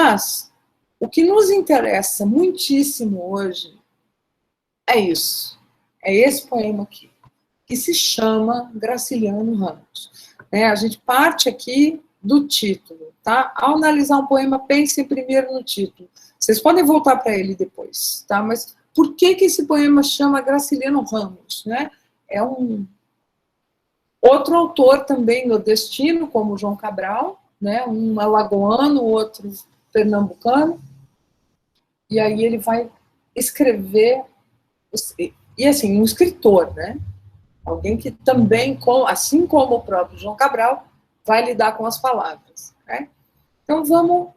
Mas o que nos interessa muitíssimo hoje é isso. É esse poema aqui, que se chama Graciliano Ramos. A gente parte aqui do título, tá? Ao analisar um poema, pense primeiro no título. Vocês podem voltar para ele depois, tá? Mas por que esse poema chama Graciliano Ramos, né? É um outro autor também nordestino, como João Cabral, né? Um alagoano, outro pernambucano. E aí ele vai escrever, e assim, um escritor, né? Alguém que também, assim como o próprio João Cabral, vai lidar com as palavras, né? Então vamos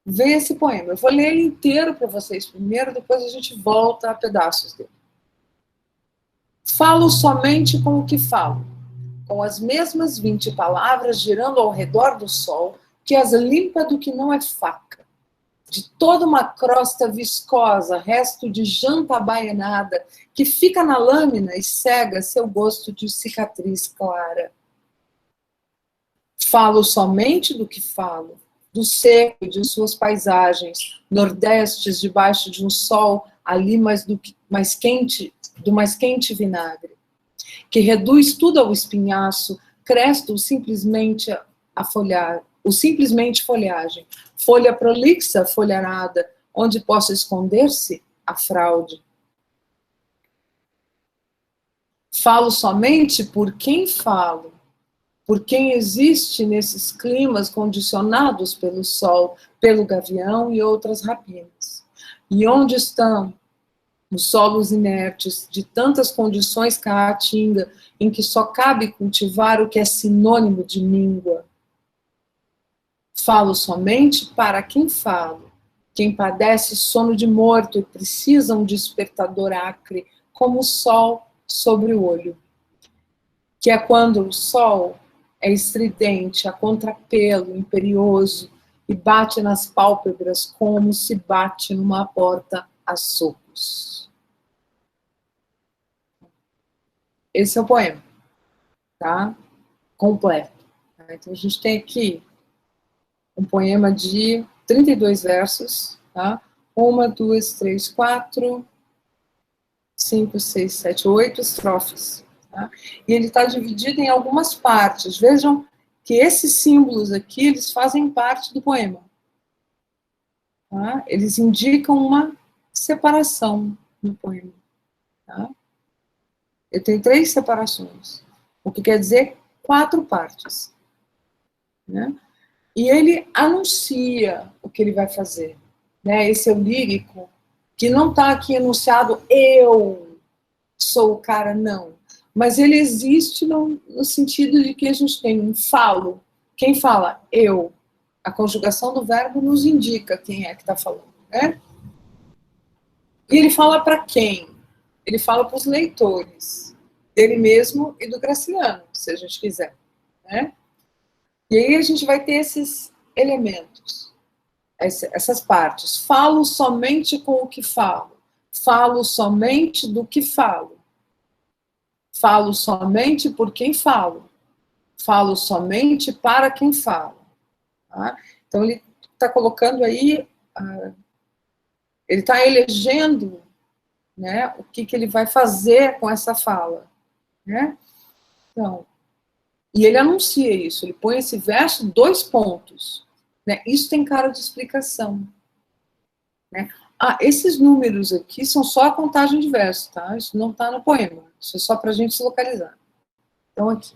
ver esse poema. Eu vou ler ele inteiro para vocês primeiro, depois a gente volta a pedaços dele. Falo somente com o que falo, com as mesmas 20 palavras girando ao redor do sol, que as limpa do que não é faca. De toda uma crosta viscosa, resto de janta abaianada, que fica na lâmina e cega seu gosto de cicatriz clara. Falo somente do que falo, do seco de suas paisagens, nordestes debaixo de um sol ali mais quente vinagre, que reduz tudo ao espinhaço, cresta-o simplesmente folhagem, folha prolixa, folharada, onde possa esconder-se a fraude. Falo somente por quem falo, por quem existe nesses climas condicionados pelo sol, pelo gavião e outras rapinas. E onde estão os solos inertes de tantas condições caatinga, em que só cabe cultivar o que é sinônimo de míngua. Falo somente para quem falo, quem padece sono de morto e precisa um despertador acre, como o sol sobre o olho. Que é quando o sol é estridente, a contrapelo, imperioso, e bate nas pálpebras como se bate numa porta a socos. Esse é o poema, tá? Completo. Então a gente tem aqui um poema de 32 versos, tá? 1, 2, 3, 4, 5, 6, 7, 8 estrofes. Tá? E ele está dividido em algumas partes. Vejam que esses símbolos aqui, eles fazem parte do poema. Tá? Eles indicam uma separação no poema. Tá? Ele tem 3 separações, o que quer dizer 4 partes. Né? E ele anuncia o que ele vai fazer. Né? Esse é o lírico, que não está aqui enunciado, eu sou o cara, não. Mas ele existe no sentido de que a gente tem um falo. Quem fala? Eu. A conjugação do verbo nos indica quem é que está falando. Né? E ele fala para quem? Ele fala para os leitores, dele mesmo e do Graciliano, se a gente quiser. Né? E aí a gente vai ter esses elementos, essas partes. Falo somente com o que falo. Falo somente do que falo. Falo somente por quem falo. Falo somente para quem falo. Tá? Então ele está colocando aí, ele está elegendo, né, o que ele vai fazer com essa fala. Né? Então, e ele anuncia isso, ele põe esse verso 2 pontos. Né? Isso tem cara de explicação. Né? Esses números aqui são só a contagem de versos, tá? Isso não está no poema, isso é só para a gente se localizar. Então, aqui.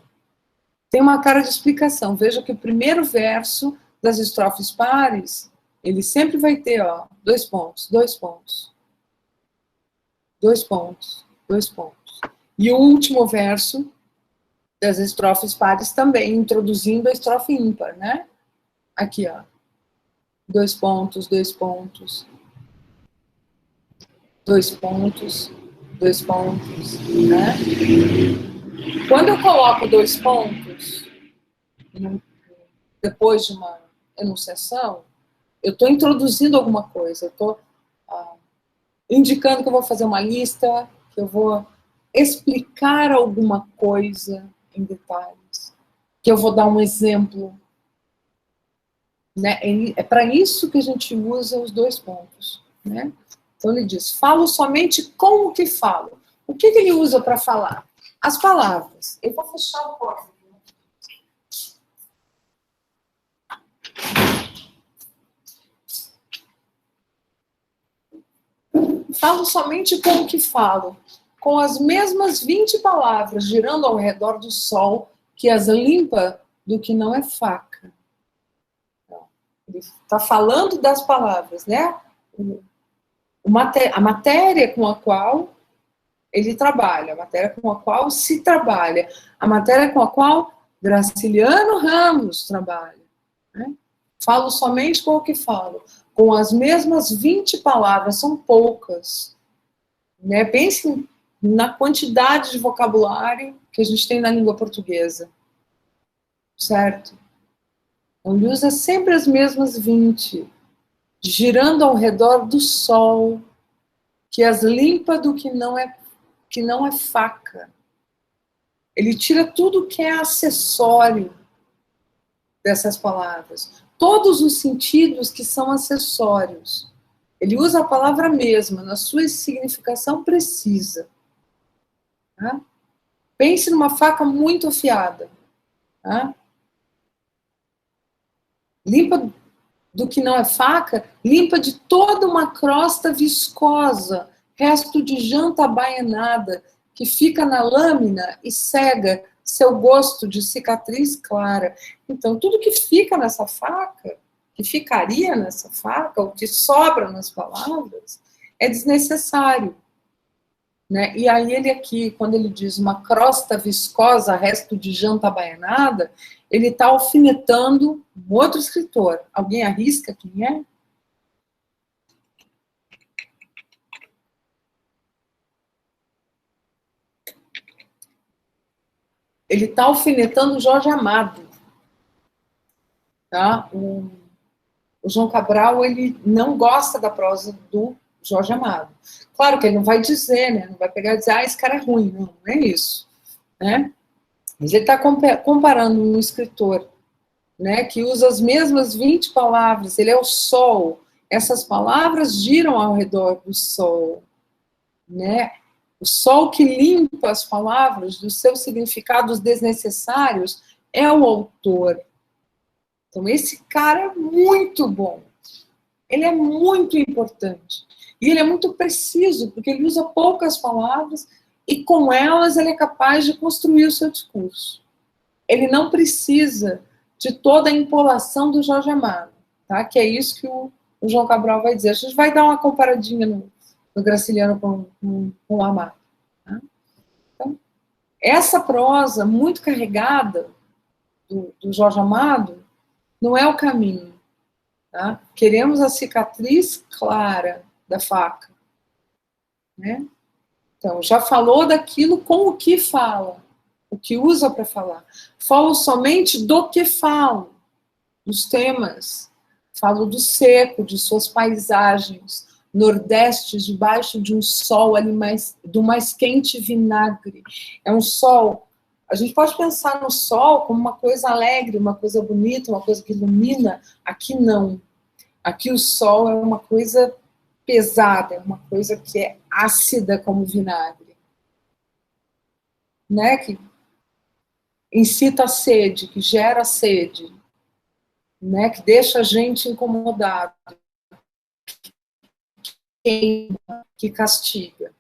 Tem uma cara de explicação. Veja que o primeiro verso das estrofes pares, ele sempre vai ter, 2 pontos, 2 pontos. 2 pontos, 2 pontos. E o último verso das estrofes pares também, introduzindo a estrofe ímpar, né? Aqui, 2 pontos, 2 pontos. 2 pontos, 2 pontos, né? Quando eu coloco 2 pontos, depois de uma enunciação, eu estou introduzindo alguma coisa, eu estou indicando que eu vou fazer uma lista, que eu vou explicar alguma coisa em detalhes, que eu vou dar um exemplo, né? É para isso que a gente usa os dois pontos, né? Então ele diz, falo somente com o que falo. O que ele usa para falar? As palavras. Eu vou fechar o porta. Falo somente com o que falo, com as mesmas 20 palavras, girando ao redor do sol, que as limpa do que não é faca. Ele está falando das palavras, né? A matéria com a qual ele trabalha, a matéria com a qual se trabalha, a matéria com a qual Graciliano Ramos trabalha. Né? Falo somente com o que falo, com as mesmas 20 palavras, são poucas. Né? Pense na quantidade de vocabulário que a gente tem na língua portuguesa. Certo? Então, ele usa sempre as mesmas 20, girando ao redor do sol, que as limpa do que não é faca. Ele tira tudo que é acessório dessas palavras. Todos os sentidos que são acessórios. Ele usa a palavra mesma, na sua significação precisa. Tá? Pense numa faca muito afiada. Tá? Limpa do que não é faca, limpa de toda uma crosta viscosa, resto de janta abaianada, que fica na lâmina e cega seu gosto de cicatriz clara. Então, tudo que fica nessa faca, que ficaria nessa faca, o que sobra nas palavras, é desnecessário. Né? E aí ele aqui, quando ele diz uma crosta viscosa, resto de janta abaianada, ele está alfinetando um outro escritor. Alguém arrisca quem é? Ele está alfinetando Jorge Amado. Tá? O João Cabral, ele não gosta da prosa do Jorge Amado. Claro que ele não vai dizer, né? Não vai pegar e dizer, esse cara é ruim. Não, não é isso. Né? Mas ele está comparando um escritor, né, que usa as mesmas 20 palavras, ele é o sol, essas palavras giram ao redor do sol, né? O sol que limpa as palavras dos seus significados desnecessários é o autor. Então esse cara é muito bom, ele é muito importante, e ele é muito preciso, porque ele usa poucas palavras, e com elas ele é capaz de construir o seu discurso. Ele não precisa de toda a empolação do Jorge Amado, tá? Que é isso que o João Cabral vai dizer. A gente vai dar uma comparadinha no Graciliano com o Amado. Tá? Então, essa prosa muito carregada do Jorge Amado não é o caminho. Tá? Queremos a cicatriz clara da faca. Né? Então, já falou daquilo com o que fala, o que usa para falar. Falo somente do que falo, dos temas. Falo do seco, de suas paisagens, nordestes, debaixo de um sol ali do mais quente vinagre. É um sol, a gente pode pensar no sol como uma coisa alegre, uma coisa bonita, uma coisa que ilumina. Aqui não. Aqui o sol é uma coisa pesada, é uma coisa que é ácida como vinagre. Né? Que incita a sede, que gera sede, né? Que deixa a gente incomodado, que castiga,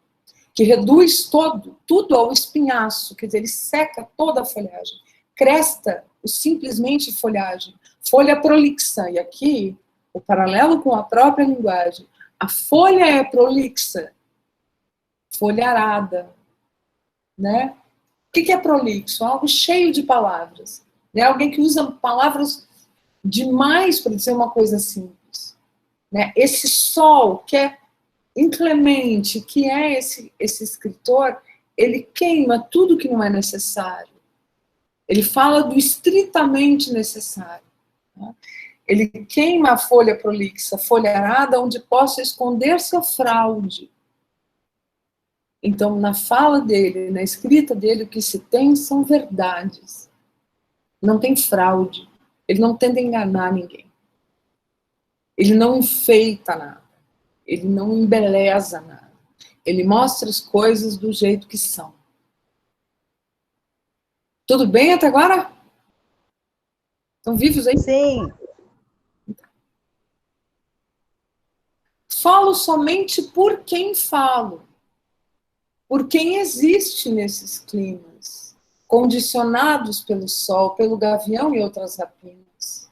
que reduz tudo ao espinhaço, quer dizer, ele seca toda a folhagem, cresta simplesmente folhagem, folha prolixa, e aqui o paralelo com a própria linguagem, a folha é prolixa, folha arada, né? O que é prolixo? Algo cheio de palavras. Né? Alguém que usa palavras demais para dizer uma coisa simples. Né? Esse sol que é inclemente, que é esse escritor, ele queima tudo que não é necessário. Ele fala do estritamente necessário. Né? Ele queima a folha prolixa, a folha arada, onde possa esconder-se a fraude. Então, na fala dele, na escrita dele, o que se tem são verdades. Não tem fraude. Ele não tenta enganar ninguém. Ele não enfeita nada, ele não embeleza nada, ele mostra as coisas do jeito que são. Tudo bem até agora? Estão vivos aí? Sim. Falo somente por quem falo, por quem existe nesses climas, condicionados pelo sol, pelo gavião e outras rapinas.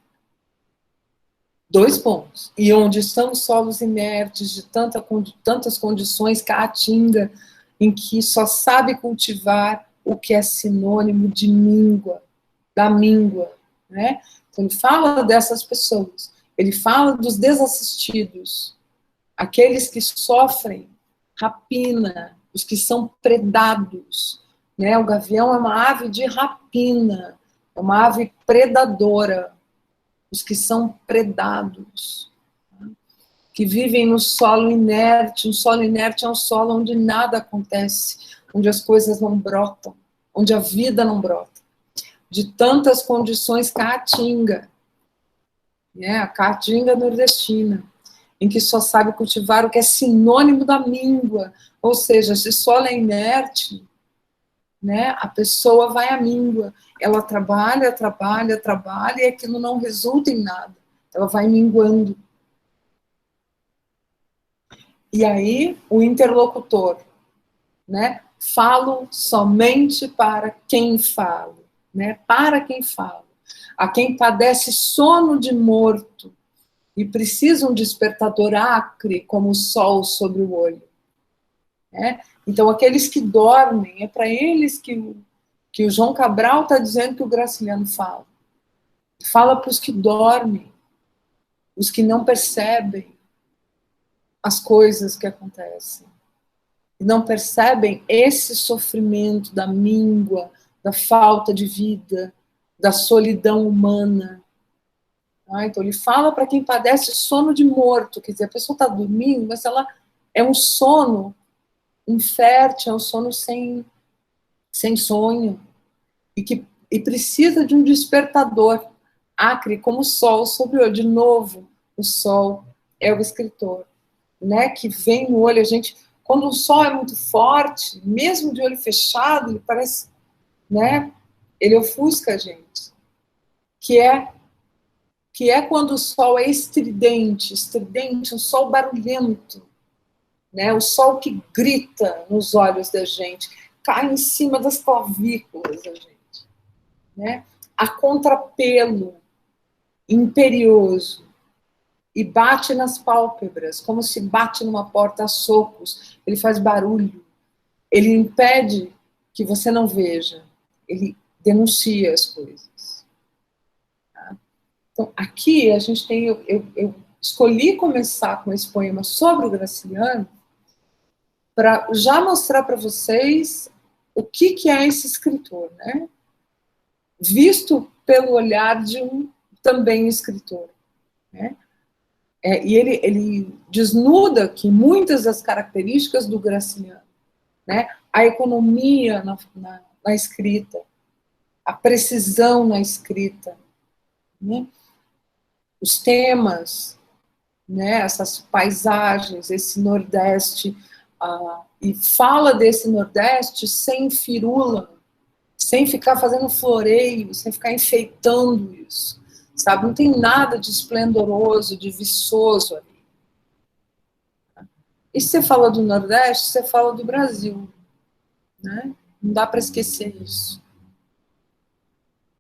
2 pontos. E onde estão os solos inertes de tantas condições caatinga, em que só sabe cultivar o que é sinônimo de míngua, da míngua, né? Então ele fala dessas pessoas, ele fala dos desassistidos, aqueles que sofrem rapina, os que são predados, né? O gavião é uma ave de rapina, é uma ave predadora, os que são predados, que vivem no solo inerte. Um solo inerte é um solo onde nada acontece, onde as coisas não brotam, onde a vida não brota, de tantas condições caatinga, né? A caatinga nordestina, em que só sabe cultivar o que é sinônimo da míngua, ou seja, se solo é inerte, né, a pessoa vai à míngua, ela trabalha, trabalha, trabalha, e aquilo não resulta em nada, ela vai minguando. E aí, o interlocutor, né, falo somente para quem falo, né, para quem falo, a quem padece sono de morto, e precisa um despertador acre como o sol sobre o olho. Né? Então, aqueles que dormem, é para eles que o João Cabral está dizendo que o Graciliano fala. Fala para os que dormem, os que não percebem as coisas que acontecem. E não percebem esse sofrimento da míngua, da falta de vida, da solidão humana. Então, ele fala para quem padece sono de morto, quer dizer, a pessoa está dormindo, mas ela é um sono infértil, é um sono sem sonho, e precisa de um despertador acre, como o sol sobre o olho. De novo, o sol é o escritor, né, que vem no olho. A gente, quando o sol é muito forte, mesmo de olho fechado, ele parece, né, ele ofusca a gente, que é quando o sol é estridente, um sol barulhento, né? O sol que grita nos olhos da gente, cai em cima das clavículas da gente, né? A contrapelo, imperioso, e bate nas pálpebras, como se bate numa porta a socos. Ele faz barulho, ele impede que você não veja, ele denuncia as coisas. Então, aqui a gente tem, eu escolhi começar com esse poema sobre o Graciliano para já mostrar para vocês o que é esse escritor, né? Visto pelo olhar de um também escritor, né? E ele desnuda aqui muitas das características do Graciliano, né? A economia na escrita, a precisão na escrita, né? Os temas, né, essas paisagens, esse Nordeste, e fala desse Nordeste sem firula, sem ficar fazendo floreio, sem ficar enfeitando isso, sabe? Não tem nada de esplendoroso, de viçoso ali. E se você fala do Nordeste, você fala do Brasil, né? Não dá para esquecer isso.